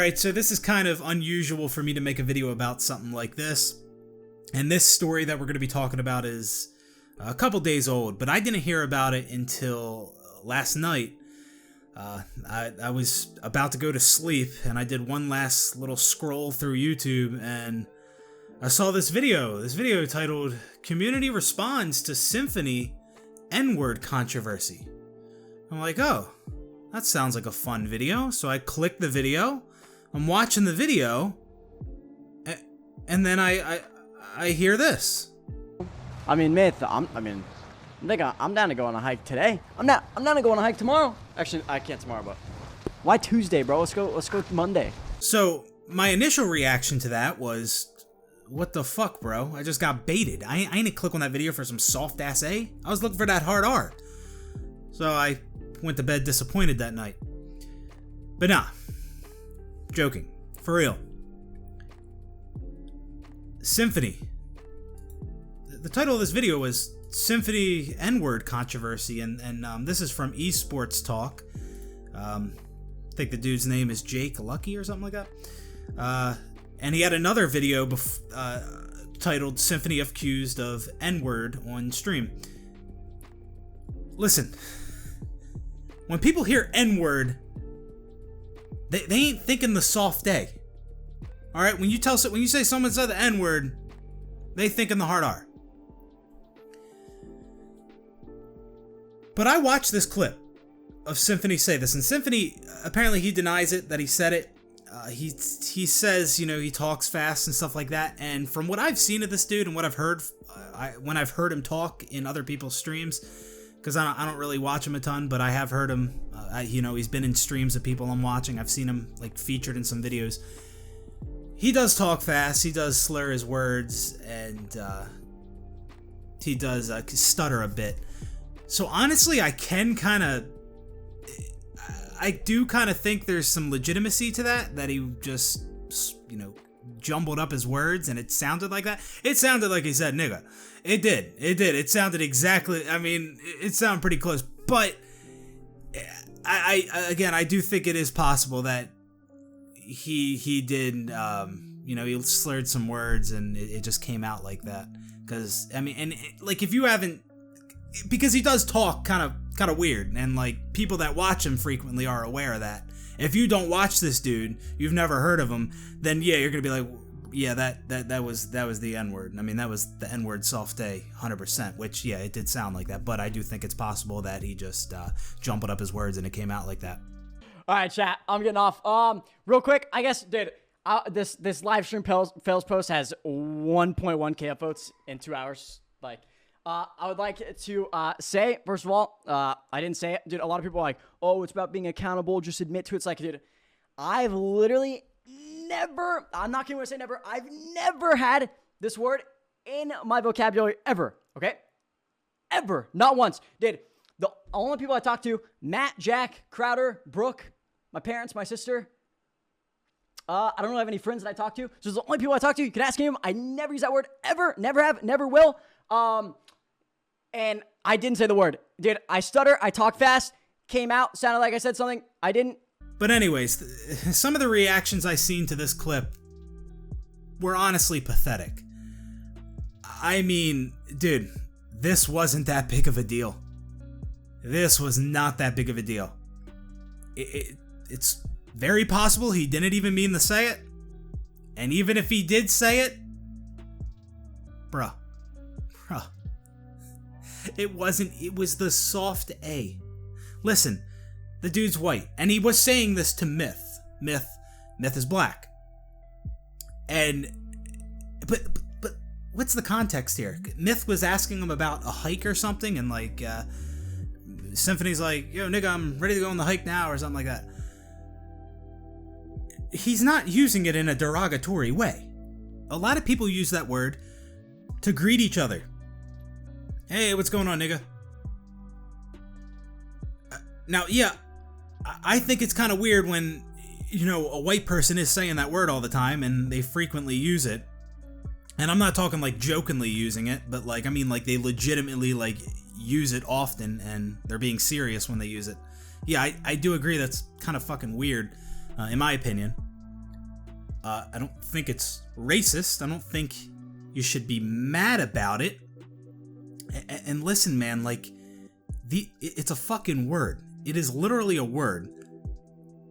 Alright, so this is kind of unusual for me to make a video about something like this. And this story that we're going to be talking about is a couple days old, but I didn't hear about it until last night. I was about to go to sleep, and I did one last little scroll through YouTube, and I saw this video titled, Community Responds to Symfuhny N-Word Controversy. I'm like, oh, that sounds like a fun video. So I clicked the video, I'm watching the video, and then I hear this. I mean, Myth, nigga, I'm down to go on a hike today. I'm down to go on a hike tomorrow. Actually, I can't tomorrow, but why Tuesday, bro? Let's go Monday. So my initial reaction to that was, what the fuck, bro? I just got baited. I ain't click on that video for some soft ass A. I was looking for that hard R. So I went to bed disappointed that night. But nah, joking, for real. Symfuhny. The title of this video was Symfuhny N-Word Controversy, and this is from Esports Talk. I think the dude's name is Jake Lucky or something like that. And he had another video titled Symfuhny Accused of N-Word on stream. Listen, when people hear N-Word, they ain't thinking the soft A. Alright, when you say someone said the N-word, they thinking the hard R. But I watched this clip of Symfuhny say this, and Symfuhny, apparently he denies it, that he said it. He says, he talks fast and stuff like that, and from what I've seen of this dude and what I've heard, when I've heard him talk in other people's streams, because I don't really watch him a ton, but I have heard him, he's been in streams of people I'm watching. I've seen him featured in some videos. He does talk fast, he does slur his words, and he does stutter a bit. So honestly, I do kind of think there's some legitimacy to that he just, jumbled up his words and it sounded like that. It sounded like he said nigga. It did. It sounded exactly, it sounded pretty close, but I do think it is possible that he did, he slurred some words and it just came out like that. Because, if you haven't, because he does talk kind of weird, and people that watch him frequently are aware of that. If you don't watch this dude, you've never heard of him, then yeah, you're gonna be like, yeah, that was the N-word. That was the N-word soft A, 100%. Which yeah, it did sound like that, but I do think it's possible that he just jumbled up his words and it came out like that. All right, chat, I'm getting off. Real quick, I guess, dude, this live stream fails post has 1.1k upvotes in 2 hours. I would like to say, first of all, I didn't say it. Dude, a lot of people are like, oh, it's about being accountable. Just admit to it. It's like, dude, I've literally never, I'm not going to say never, I've never had this word in my vocabulary ever, okay? Ever. Not once. Dude, the only people I talk to, Matt, Jack, Crowder, Brooke, my parents, my sister. I don't really have any friends that I talk to. So the only people I talk to, you can ask him. I never use that word ever. Never have, never will. And I didn't say the word. Dude, I stutter, I talk fast, came out, sounded like I said something. I didn't. But anyways, some of the reactions I seen to this clip were honestly pathetic. Dude, this wasn't that big of a deal. This was not that big of a deal. It's very possible he didn't even mean to say it. And even if he did say it, bruh. It was the soft A. Listen, the dude's white, and he was saying this to Myth. Myth is black. But what's the context here? Myth was asking him about a hike or something, and Symfuhny's like, yo, nigga, I'm ready to go on the hike now, or something like that. He's not using it in a derogatory way. A lot of people use that word to greet each other. Hey, what's going on, nigga? Now, yeah, I think it's kind of weird when, a white person is saying that word all the time and they frequently use it. And I'm not talking jokingly using it, but they legitimately use it often and they're being serious when they use it. Yeah, I do agree that's kind of fucking weird, in my opinion. I don't think it's racist. I don't think you should be mad about it. And listen, man, like, it's a fucking word. It is literally a word.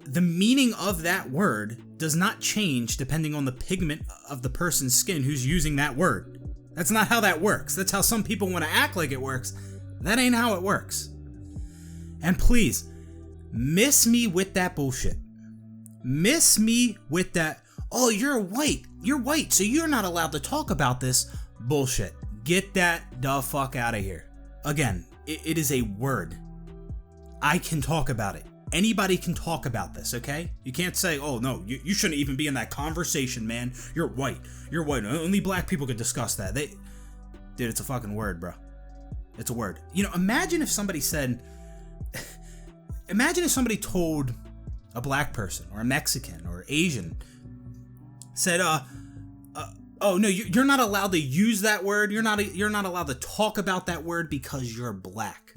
The meaning of that word does not change depending on the pigment of the person's skin who's using that word. That's not how that works. That's how some people want to act like it works. That ain't how it works. And please, miss me with that bullshit. Miss me with that, oh, you're white, so you're not allowed to talk about this bullshit. Get that the fuck out of here. Again, it is a word. I can talk about it. Anybody can talk about this, okay? You can't say, oh no, you shouldn't even be in that conversation, man. You're white. Only black people could discuss that. Dude, it's a fucking word, bro. It's a word. You know, imagine if somebody told a black person or a Mexican or Asian, said, oh no, you're not allowed to use that word. You're not allowed to talk about that word because you're black.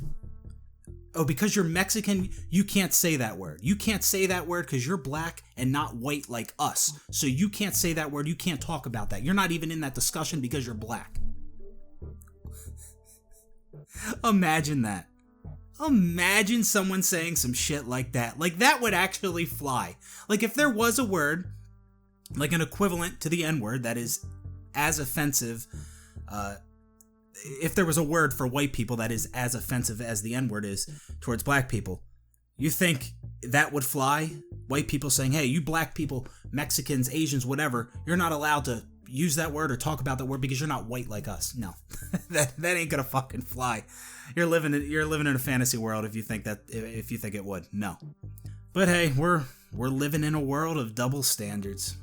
Oh, because you're Mexican, you can't say that word. You can't say that word because you're black and not white like us. So you can't say that word. You can't talk about that. You're not even in that discussion because you're black. Imagine that. Imagine someone saying some shit like that. Like, that would actually fly. Like, if there was a word, like an equivalent to the N-word that is as offensive, if there was a word for white people that is as offensive as the N-word is towards black people, you think that would fly? White people saying, hey, you black people, Mexicans, Asians, whatever, you're not allowed to use that word or talk about that word because you're not white like us. No, that ain't gonna fucking fly. You're living in a fantasy world if you think it would. No. But hey, we're living in a world of double standards.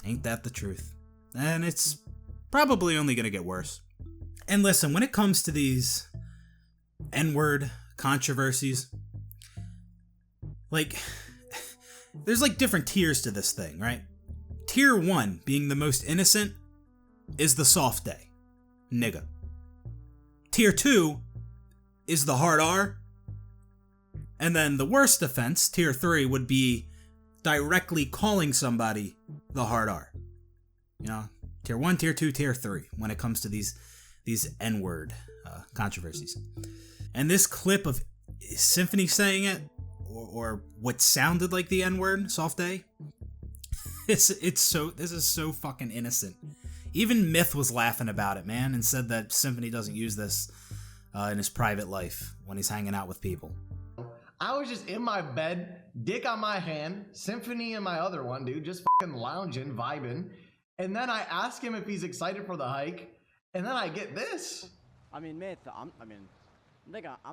Ain't that the truth? And it's probably only gonna get worse. And listen, when it comes to these N-word controversies, like, there's like different tiers to this thing, right? Tier 1, being the most innocent, is the soft day. Nigga. Tier 2 is the hard R. And then the worst offense, Tier 3, would be directly calling somebody the hard R. You know, Tier 1, Tier 2, Tier 3, when it comes to these N-word controversies. And this clip of Symfuhny saying it, or what sounded like the N-word, soft day, this is so fucking innocent. Even Myth was laughing about it, man, and said that Symfuhny doesn't use this in his private life when he's hanging out with people. I was just in my bed, dick on my hand, Symfuhny in my other one, dude, just fucking lounging, vibing. And then I ask him if he's excited for the hike, and then I get this. I mean, Myth, I'm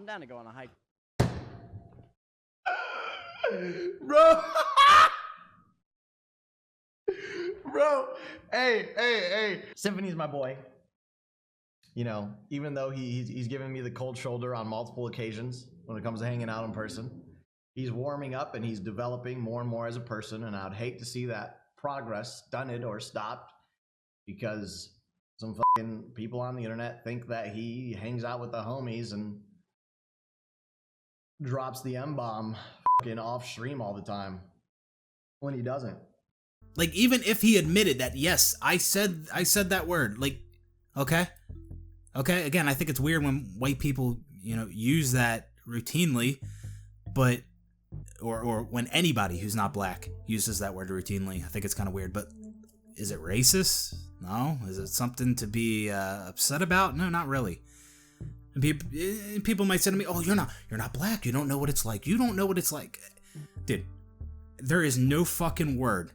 down to go on a hike. Bro. Bro, hey. Symfuhny's my boy. You know, even though he's given me the cold shoulder on multiple occasions when it comes to hanging out in person, he's warming up and he's developing more and more as a person, and I'd hate to see that progress stunted or stopped because some fucking people on the internet think that he hangs out with the homies and drops the M-bomb fucking off stream all the time when he doesn't. Like, even if he admitted that, yes, I said that word, like, okay, again, I think it's weird when white people, you know, use that routinely, but, or when anybody who's not black uses that word routinely, I think it's kind of weird, but is it racist? No. Is it something to be upset about? No, not really. And people might say to me, oh, you're not black, you don't know what it's like. You don't know what it's like. Dude, there is no fucking word,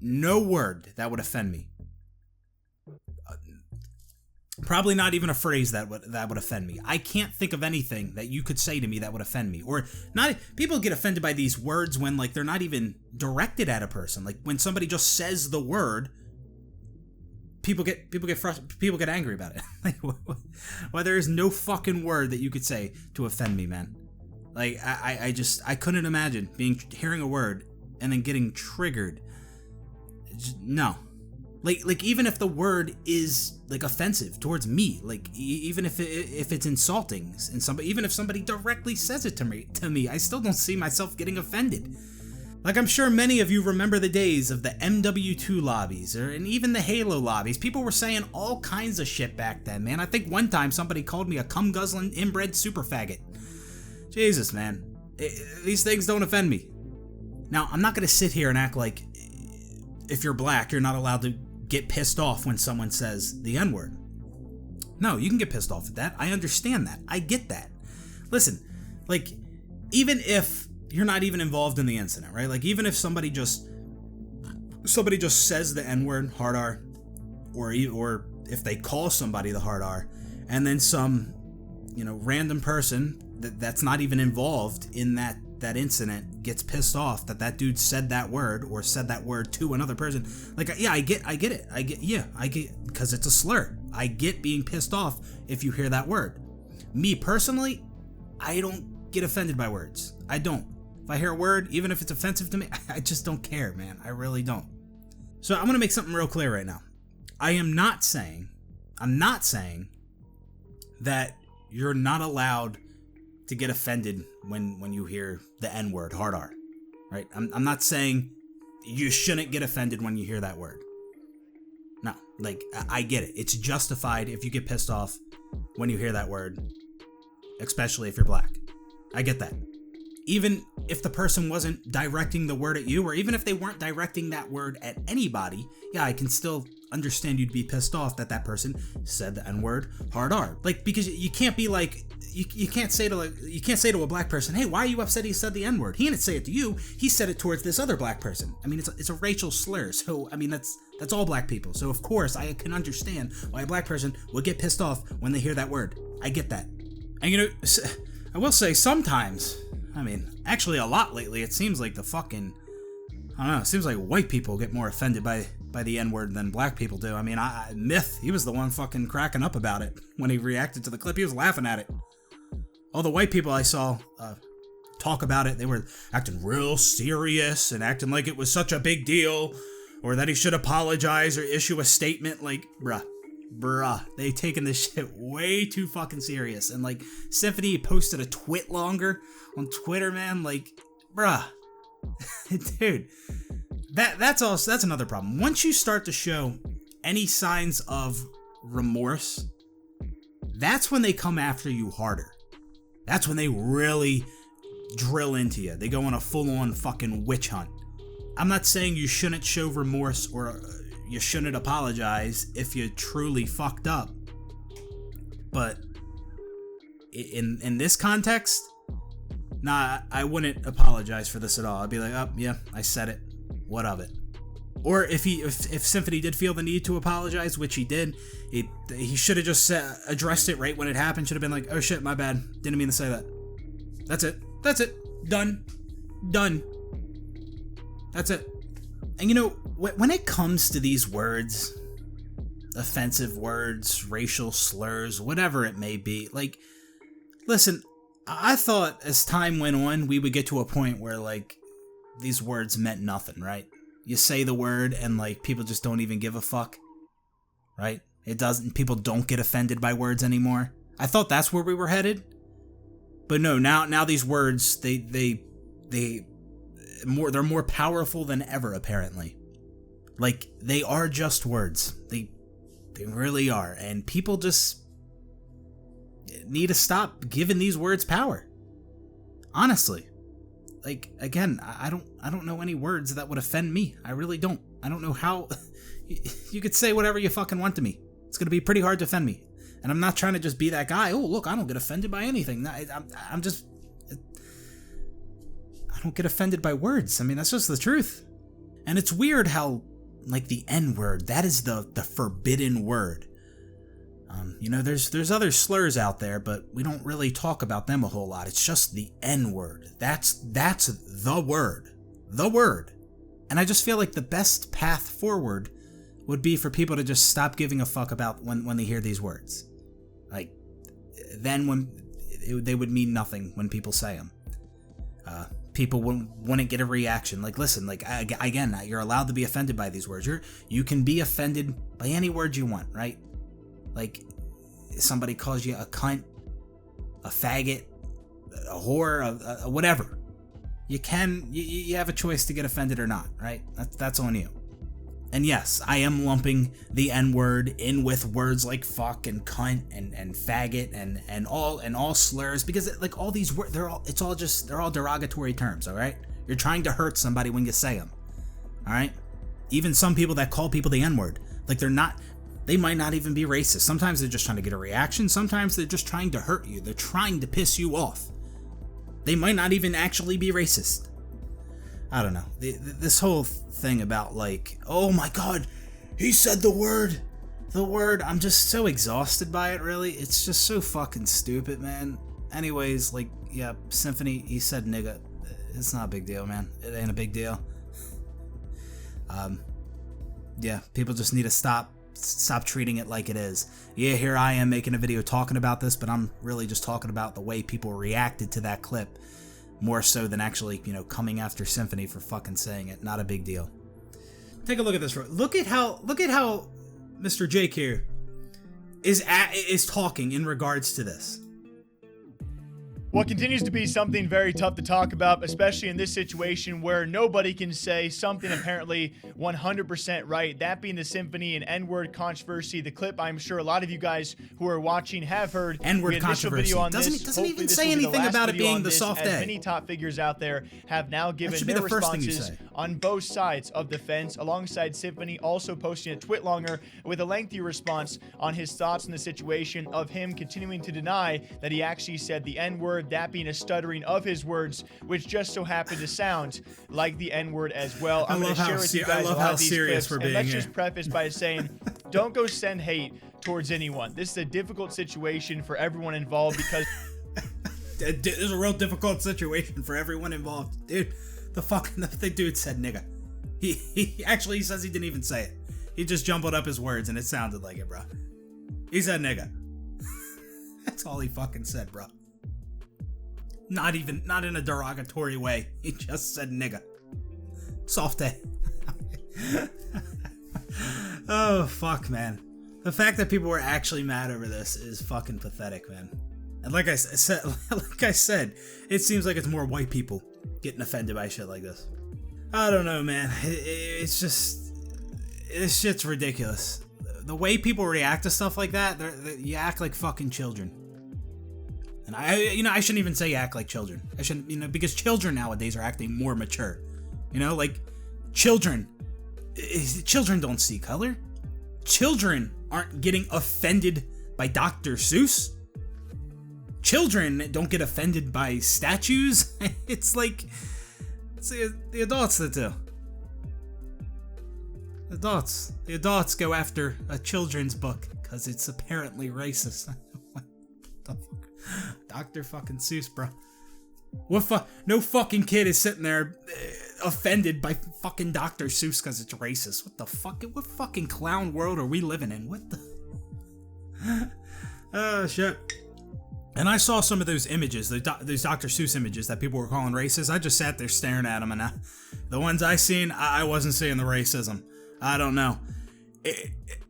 no word that would offend me. Probably not even a phrase that would offend me. I can't think of anything that you could say to me that would offend me. Or not. People get offended by these words when, like, they're not even directed at a person. Like, when somebody just says the word, people get frustrated. People get angry about it. Like, well, there is no fucking word that you could say to offend me, man. Like, I couldn't imagine hearing a word and then getting triggered. No. Like even if the word is, like, offensive towards me, like, even if it's insulting, and even if somebody directly says it to me, I still don't see myself getting offended. Like, I'm sure many of you remember the days of the MW2 lobbies, and even the Halo lobbies. People were saying all kinds of shit back then, man. I think one time somebody called me a cum-guzzling inbred super faggot. Jesus, man. These things don't offend me. Now, I'm not going to sit here and act like if you're black, you're not allowed to get pissed off when someone says the N-word. No, you can get pissed off at that. I understand that. I get that. Listen, like, even if you're not even involved in the incident, right? Like, even if somebody just says the N-word, hard R, or if they call somebody the hard R, and then some, random person that's not even involved in that incident gets pissed off that dude said that word or said that word to another person. Like, yeah, I get it, because it's a slur. I get being pissed off if you hear that word. Me personally, I don't get offended by words. I don't. If I hear a word, even if it's offensive to me, I just don't care, man. I really don't. So I'm going to make something real clear right now. I'm not saying that you're not allowed to get offended when you hear the N-word, hard R, right? I'm not saying you shouldn't get offended when you hear that word. No, like, I get it. It's justified if you get pissed off when you hear that word, especially if you're black. I get that. Even if the person wasn't directing the word at you, or even if they weren't directing that word at anybody, yeah, I can still understand you'd be pissed off that person said the N-word, hard R. Like, because you can't be like, you can't say to a black person, hey, why are you upset he said the N-word? He didn't say it to you. He said it towards this other black person. I mean, it's a racial slur. So, I mean, that's all black people. So, of course, I can understand why a black person would get pissed off when they hear that word. I get that. And, I will say sometimes, I mean, actually a lot lately, it seems like it seems like white people get more offended by the N-word than black people do. I mean, Myth, he was the one fucking cracking up about it when he reacted to the clip. He was laughing at it. All the white people I saw talk about it, they were acting real serious and acting like it was such a big deal, or that he should apologize or issue a statement. Like, bruh, they taking this shit way too fucking serious. And like, Symfuhny posted a twit longer on Twitter, man. Like, bruh, dude, that's another problem. Once you start to show any signs of remorse, that's when they come after you harder. That's when they really drill into you. They go on a full-on fucking witch hunt. I'm not saying you shouldn't show remorse or you shouldn't apologize if you truly fucked up. But in this context, nah, I wouldn't apologize for this at all. I'd be like, oh, yeah, I said it. What of it? Or if Symfuhny did feel the need to apologize, which he did, he should have just addressed it right when it happened. Should have been like, oh shit, my bad. Didn't mean to say that. That's it. Done. That's it. And when it comes to these words, offensive words, racial slurs, whatever it may be, like, listen, I thought as time went on, we would get to a point where, like, these words meant nothing, right? You say the word and, like, people just don't even give a fuck, right? People don't get offended by words anymore. I thought that's where we were headed. But no, now these words, they're more powerful than ever, apparently. Like, they are just words. They really are. And people just need to stop giving these words power. Honestly. Like, again, I don't know any words that would offend me. I really don't. I don't know how. You could say whatever you fucking want to me. It's going to be pretty hard to offend me. And I'm not trying to just be that guy. Oh, look, I don't get offended by anything. I don't get offended by words. I mean, that's just the truth. And it's weird how, like, the N-word, that is the forbidden word. There's other slurs out there, but we don't really talk about them a whole lot. It's just the N-word. That's the word. The word. And I just feel like the best path forward would be for people to just stop giving a fuck about when they hear these words. Like, then they would mean nothing when people say them. People wouldn't get a reaction. Like, listen, like, again, you're allowed to be offended by these words. You can be offended by any word you want, right? Like, somebody calls you a cunt, a faggot, a whore, whatever. you have a choice to get offended or not, right? That's on you. And yes, I am lumping the N-word in with words like fuck and cunt and faggot and all slurs, because like all these words, they're all derogatory terms, all right? You're trying to hurt somebody when you say them, all right? Even some people that call people the N-word, like they might not even be racist. Sometimes they're just trying to get a reaction. Sometimes they're just trying to hurt you. They're trying to piss you off. They might not even actually be racist. I don't know. This whole thing about like, oh my god, he said the word. I'm just so exhausted by it, really. It's just so fucking stupid, man. Anyways, like, yeah, Symfuhny, he said nigga. It's not a big deal, man. It ain't a big deal. Yeah, people just need to stop treating it like it is. Yeah, here I am making a video talking about this, but I'm really just talking about the way people reacted to that clip, more so than actually, you know, coming after Symfuhny for fucking saying it. Not a big deal. Take a look at this. Look at how Mr. Jake here is talking in regards to this. What continues to be something very tough to talk about, especially in this situation where nobody can say something apparently 100% right, that being the Symfuhny and N-word controversy. The clip I'm sure a lot of you guys who are watching have heard. N-word controversy. Doesn't even say anything about it being the soft day. Many top figures out there have now given their responses on both sides of the fence, alongside Symfuhny also posting a twitlonger with a lengthy response on his thoughts on the situation of him continuing to deny that he actually said the N-word, that being a stuttering of his words, which just so happened to sound like the N-word as well. I'm going to share with you guys a lot of these clips, and let's just preface by saying, don't go send hate towards anyone. This is a difficult situation for everyone involved because... This is a real difficult situation for everyone involved. Dude, the dude said nigga. He actually says he didn't even say it. He just jumbled up his words and it sounded like it, bro. He said nigga. That's all he fucking said, bro. Not in a derogatory way. He just said nigga. Soft day. Oh, fuck, man. The fact that people were actually mad over this is fucking pathetic, man. And like I said, it seems like it's more white people getting offended by shit like this. I don't know, man. It's just... This shit's ridiculous. The way people react to stuff like that, you act like fucking children. And I shouldn't even say act like children. I shouldn't, because children nowadays are acting more mature. Like children don't see color. Children aren't getting offended by Dr. Seuss. Children don't get offended by statues. It's the adults that do. The adults go after a children's book because it's apparently racist. What the fuck? Dr. fucking Seuss, bro. No fucking kid is sitting there offended by fucking Dr. Seuss because it's racist. What the fuck? What fucking clown world are we living in? What the? Oh, shit. And I saw some of those images, those Dr. Seuss images that people were calling racist. I just sat there staring at them, and the ones I seen, I wasn't seeing the racism. I don't know.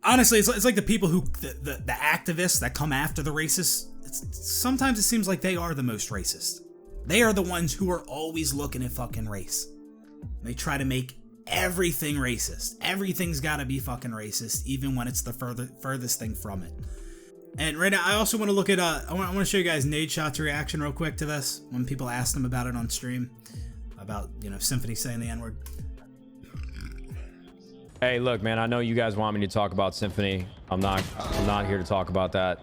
Honestly, it's like the people the activists that come after the racists. Sometimes it seems like they are the most racist. They are the ones who are always looking at fucking race. They try to make everything racist. Everything's gotta be fucking racist, even when it's the furthest thing from it. And right now, I also want to look at, I want to show you guys Nadeshot's reaction real quick to this, when people asked him about it on stream, about, Symfuhny saying the N-word. Hey, look, man, I know you guys want me to talk about Symfuhny. I'm not here to talk about that.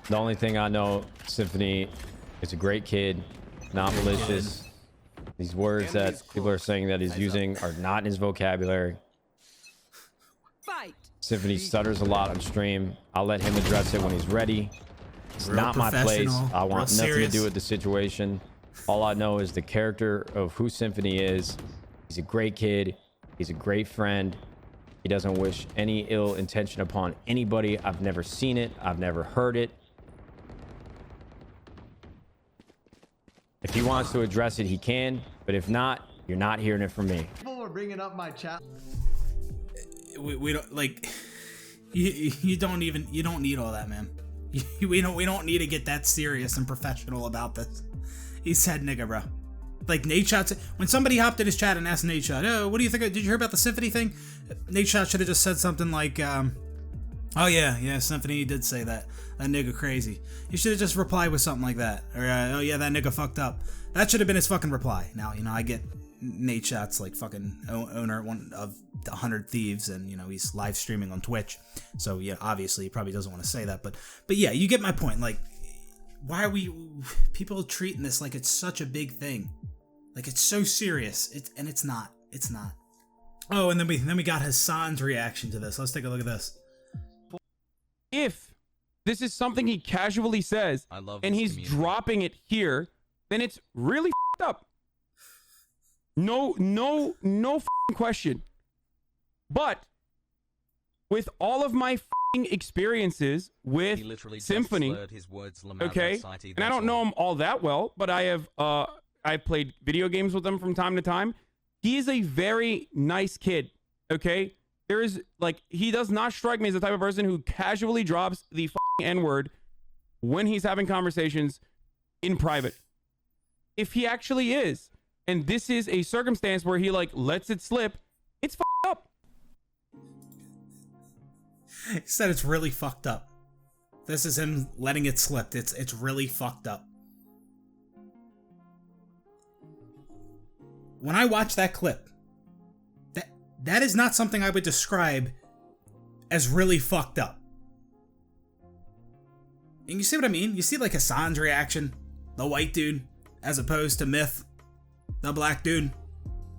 The only thing I know, Symfuhny is a great kid, not malicious. These words that people are saying that he's using are not in his vocabulary. Symfuhny stutters a lot on stream. I'll let him address it when he's ready. It's not my place. I want nothing to do with the situation. All I know is the character of who Symfuhny is. He's a great kid. He's a great friend. He doesn't wish any ill intention upon anybody. I've never seen it. I've never heard it. If he wants to address it, he can. But if not, you're not hearing it from me. People are bringing up my chat. We don't like. You don't need all that, man. We don't need to get that serious and professional about this. He said nigga, bro. Like, Nate Shot, when somebody hopped in his chat and asked Nate Shot, oh, what do you think? Did you hear about the Symfuhny thing? Nate Shot should have just said something like, oh yeah, Symfuhny did say that. That nigga crazy. He should have just replied with something like that. Or, oh yeah, that nigga fucked up. That should have been his fucking reply. Now, I get Nate Shot's like fucking owner of 100 Thieves, and he's live streaming on Twitch. So yeah, obviously he probably doesn't want to say that, but yeah, you get my point. Like, why are people treating this like it's such a big thing? Like, it's so serious. It's not. It's not. Oh, and then we got Hassan's reaction to this. Let's take a look at this. If this is something he casually says and he's dropping it here, then it's really up. No question. But with all of my experiences with Symfuhny, okay, and I don't know him all that well, but I played video games with him from time to time. He is a very nice kid, okay? He does not strike me as the type of person who casually drops the N-word when he's having conversations in private. If he actually is, and this is a circumstance where he lets it slip, it's up. He said it's really fucked up. This is him letting it slip. It's really fucked up. When I watch that clip, that is not something I would describe as really fucked up. And you see what I mean? You see Hassan's reaction, the white dude, as opposed to Myth, the black dude,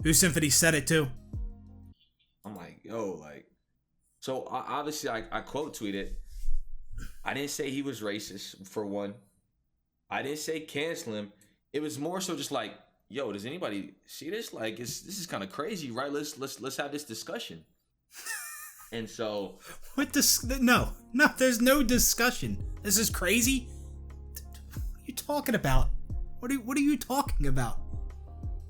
who Symfuhny said it to. I'm like, yo, so obviously I quote tweeted. I didn't say he was racist, for one. I didn't say cancel him. It was more so just like, yo, does anybody see this? This is kind of crazy, right? Let's have this discussion. And so, no, there's no discussion. This is crazy. What are you talking about? What are you talking about?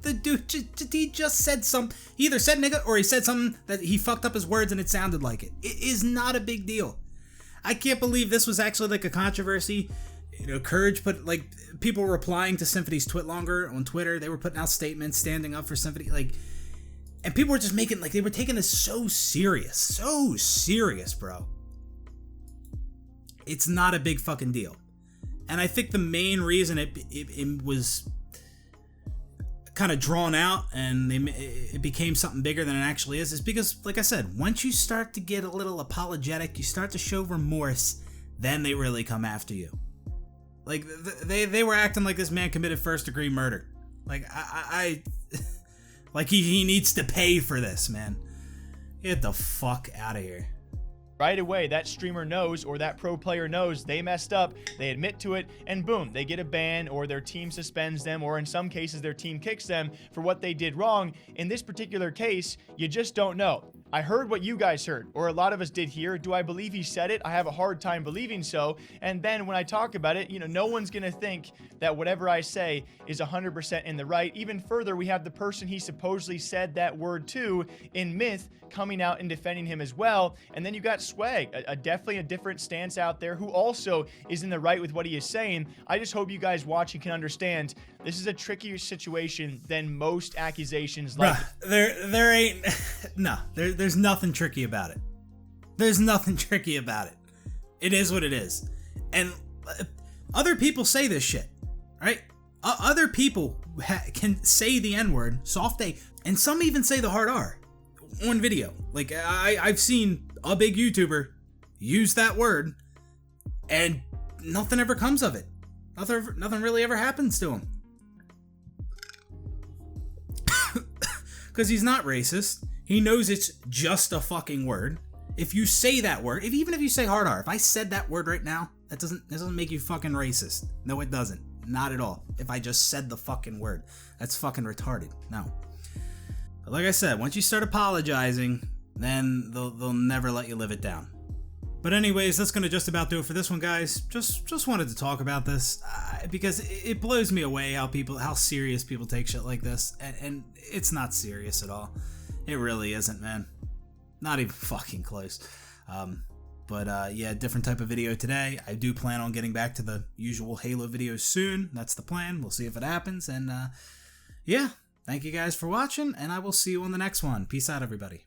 The dude he just said something. He either said nigga or he said something that he fucked up his words and it sounded like it. It is not a big deal. I can't believe this was actually a controversy. Courage put people replying to Symfuhny's Twitlonger on Twitter. They were putting out statements standing up for Symfuhny, and people were just making they were taking this so serious, bro. It's not a big fucking deal, and I think the main reason it was kind of drawn out and it became something bigger than it actually is because, like I said, once you start to get a little apologetic, you start to show remorse, then they really come after you. They were acting like this man committed first-degree murder. I he needs to pay for this, man. Get the fuck out of here. Right away, that streamer knows, or that pro player knows, they messed up, they admit to it, and boom, they get a ban, or their team suspends them, or in some cases, their team kicks them for what they did wrong. In this particular case, you just don't know. I heard what you guys heard, or a lot of us did here. Do I believe he said it? I have a hard time believing so. And then when I talk about it, no one's gonna think that whatever I say is 100% in the right. Even further, we have the person he supposedly said that word to in Myth coming out and defending him as well. And then you got Swag, definitely a different stance out there, who also is in the right with what he is saying. I just hope you guys watching can understand this is a trickier situation than most accusations. Bruh, there ain't there's nothing tricky about it. There's nothing tricky about it. It is what it is. And other people say this shit, right? Other people can say the N-word, soft A, and some even say the hard R on video. I've seen a big YouTuber use that word and nothing ever comes of it. Nothing really ever happens to him. Because he's not racist. He knows it's just a fucking word. If you say that word, even if you say hard R, if I said that word right now, that doesn't make you fucking racist. No, it doesn't. Not at all. If I just said the fucking word, that's fucking retarded. No. But like I said, once you start apologizing, then they'll never let you live it down. But anyways, that's gonna just about do it for this one, guys. Just wanted to talk about this because it blows me away how serious people take shit like this, and it's not serious at all. It really isn't, man. Not even fucking close. But yeah, different type of video today. I do plan on getting back to the usual Halo videos soon. That's the plan. We'll see if it happens. And yeah, thank you guys for watching, and I will see you on the next one. Peace out, everybody.